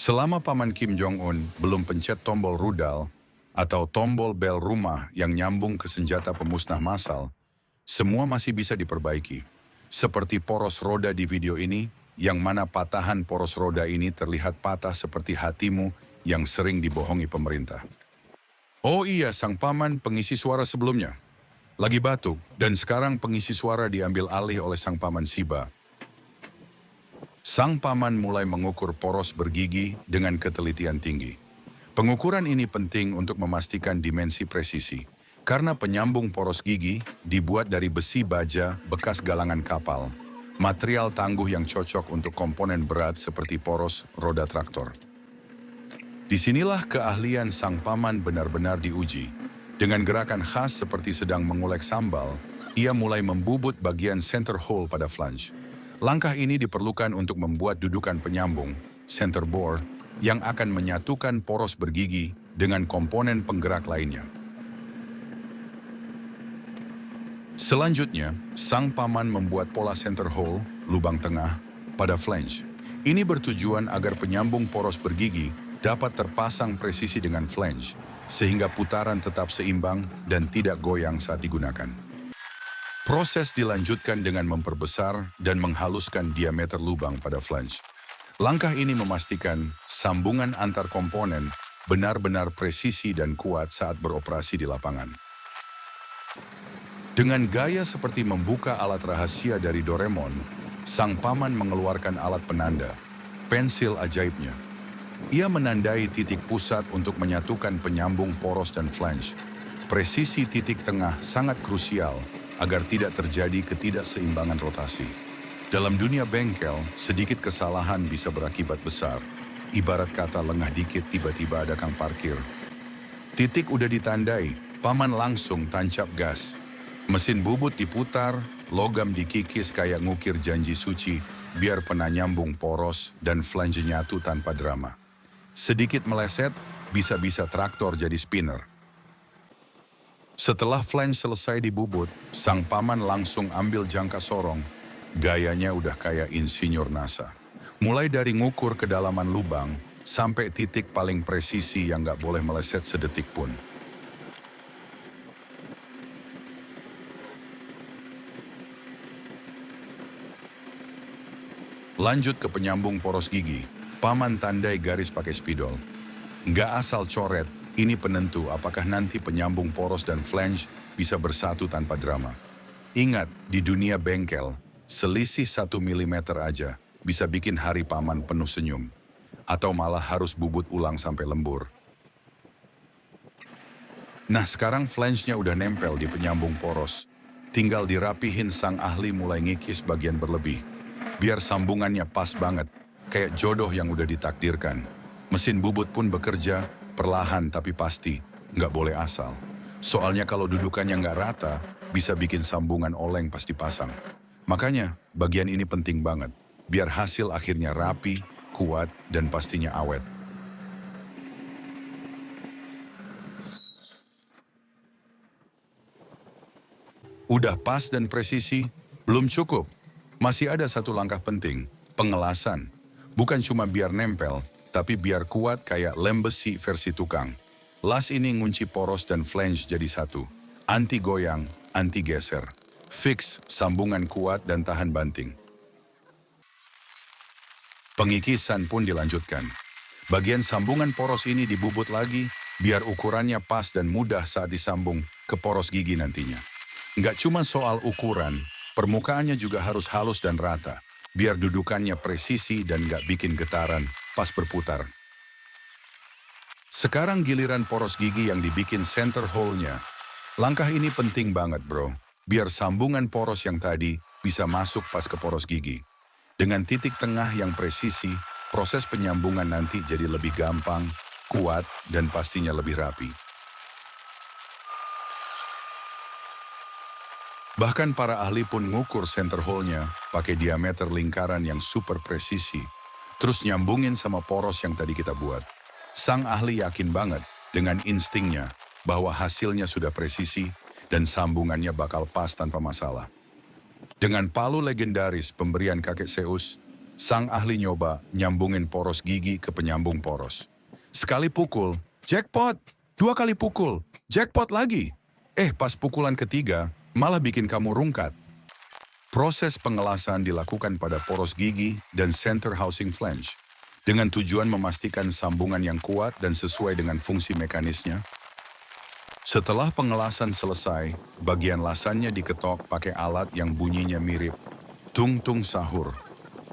Selama Paman Kim Jong-un belum pencet tombol rudal atau tombol bel rumah yang nyambung ke senjata pemusnah massal, semua masih bisa diperbaiki. Seperti poros roda di video ini, yang mana patahan poros roda ini terlihat patah seperti hatimu yang sering dibohongi pemerintah. Oh iya, sang paman pengisi suara sebelumnya lagi batuk, dan sekarang pengisi suara diambil alih oleh sang paman Siba. Sang paman mulai mengukur poros bergigi dengan ketelitian tinggi. Pengukuran ini penting untuk memastikan dimensi presisi, karena penyambung poros gigi dibuat dari besi baja bekas galangan kapal, material tangguh yang cocok untuk komponen berat seperti poros roda traktor. Disinilah keahlian sang paman benar-benar diuji. Dengan gerakan khas seperti sedang mengulek sambal, ia mulai membubut bagian center hole pada flange. Langkah ini diperlukan untuk membuat dudukan penyambung, center bore, yang akan menyatukan poros bergigi dengan komponen penggerak lainnya. Selanjutnya, sang paman membuat pola center hole, lubang tengah, pada flange. Ini bertujuan agar penyambung poros bergigi dapat terpasang presisi dengan flange, sehingga putaran tetap seimbang dan tidak goyang saat digunakan. Proses dilanjutkan dengan memperbesar dan menghaluskan diameter lubang pada flange. Langkah ini memastikan sambungan antar komponen benar-benar presisi dan kuat saat beroperasi di lapangan. Dengan gaya seperti membuka alat rahasia dari Doraemon, sang paman mengeluarkan alat penanda, pensil ajaibnya. Ia menandai titik pusat untuk menyatukan penyambung poros dan flange. Presisi titik tengah sangat krusial agar tidak terjadi ketidakseimbangan rotasi. Dalam dunia bengkel, sedikit kesalahan bisa berakibat besar. Ibarat kata lengah dikit tiba-tiba ada kang parkir. Titik udah ditandai, paman langsung tancap gas. Mesin bubut diputar, logam dikikis kayak ngukir janji suci, biar pena nyambung poros dan flange nyatu tanpa drama. Sedikit meleset, bisa-bisa traktor jadi spinner. Setelah flange selesai dibubut, sang paman langsung ambil jangka sorong. Gayanya udah kayak insinyur NASA. Mulai dari ngukur kedalaman lubang, sampai titik paling presisi yang gak boleh meleset sedetik pun. Lanjut ke penyambung poros gigi, paman tandai garis pakai spidol. Nggak asal coret, ini penentu apakah nanti penyambung poros dan flange bisa bersatu tanpa drama. Ingat, di dunia bengkel, selisih 1 mm aja bisa bikin hari paman penuh senyum. Atau malah harus bubut ulang sampai lembur. Nah sekarang flange-nya udah nempel di penyambung poros. Tinggal dirapihin sang ahli mulai ngikis bagian berlebih. Biar sambungannya pas banget, kayak jodoh yang udah ditakdirkan. Mesin bubut pun bekerja, perlahan tapi pasti, nggak boleh asal. Soalnya kalau dudukannya nggak rata, bisa bikin sambungan oleng pas dipasang. Makanya, bagian ini penting banget, biar hasil akhirnya rapi, kuat, dan pastinya awet. Udah pas dan presisi, belum cukup. Masih ada satu langkah penting, pengelasan. Bukan cuma biar nempel, tapi biar kuat kayak lem besi versi tukang. Las ini ngunci poros dan flange jadi satu. Anti goyang, anti geser. Fix, sambungan kuat dan tahan banting. Pengikisan pun dilanjutkan. Bagian sambungan poros ini dibubut lagi, biar ukurannya pas dan mudah saat disambung ke poros gigi nantinya. Nggak cuma soal ukuran, permukaannya juga harus halus dan rata, biar dudukannya presisi dan nggak bikin getaran pas berputar. Sekarang giliran poros gigi yang dibikin center hole-nya. Langkah ini penting banget bro, biar sambungan poros yang tadi bisa masuk pas ke poros gigi. Dengan titik tengah yang presisi, proses penyambungan nanti jadi lebih gampang, kuat, dan pastinya lebih rapi. Bahkan para ahli pun ngukur center hole-nya pakai diameter lingkaran yang super presisi, terus nyambungin sama poros yang tadi kita buat. Sang ahli yakin banget dengan instingnya bahwa hasilnya sudah presisi dan sambungannya bakal pas tanpa masalah. Dengan palu legendaris pemberian kakek Zeus, Sang ahli nyoba nyambungin poros gigi ke penyambung poros. Sekali pukul, jackpot! 2 kali pukul, jackpot lagi! Pas pukulan ketiga, malah bikin kamu rungkat. Proses pengelasan dilakukan pada poros gigi dan center housing flange, dengan tujuan memastikan sambungan yang kuat dan sesuai dengan fungsi mekanisnya. Setelah pengelasan selesai, bagian lasannya diketok pakai alat yang bunyinya mirip tung-tung sahur.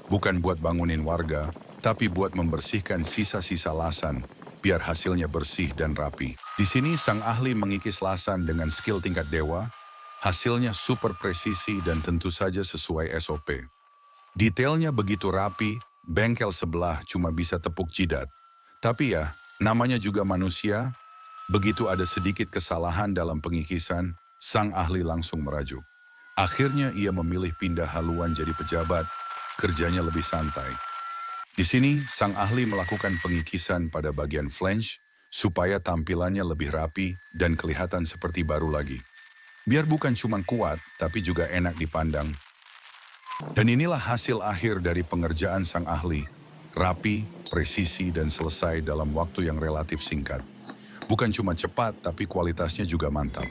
Bukan buat bangunin warga, tapi buat membersihkan sisa-sisa lasan, biar hasilnya bersih dan rapi. Di sini sang ahli mengikis lasan dengan skill tingkat dewa, hasilnya super presisi dan tentu saja sesuai SOP. Detailnya begitu rapi, bengkel sebelah cuma bisa tepuk jidat. Tapi ya, namanya juga manusia, begitu ada sedikit kesalahan dalam pengikisan, sang ahli langsung merajuk. Akhirnya ia memilih pindah haluan jadi pejabat, kerjanya lebih santai. Di sini, sang ahli melakukan pengikisan pada bagian flange supaya tampilannya lebih rapi dan kelihatan seperti baru lagi. Biar bukan cuma kuat, tapi juga enak dipandang. Dan inilah hasil akhir dari pengerjaan sang ahli. Rapi, presisi, dan selesai dalam waktu yang relatif singkat. Bukan cuma cepat, tapi kualitasnya juga mantap.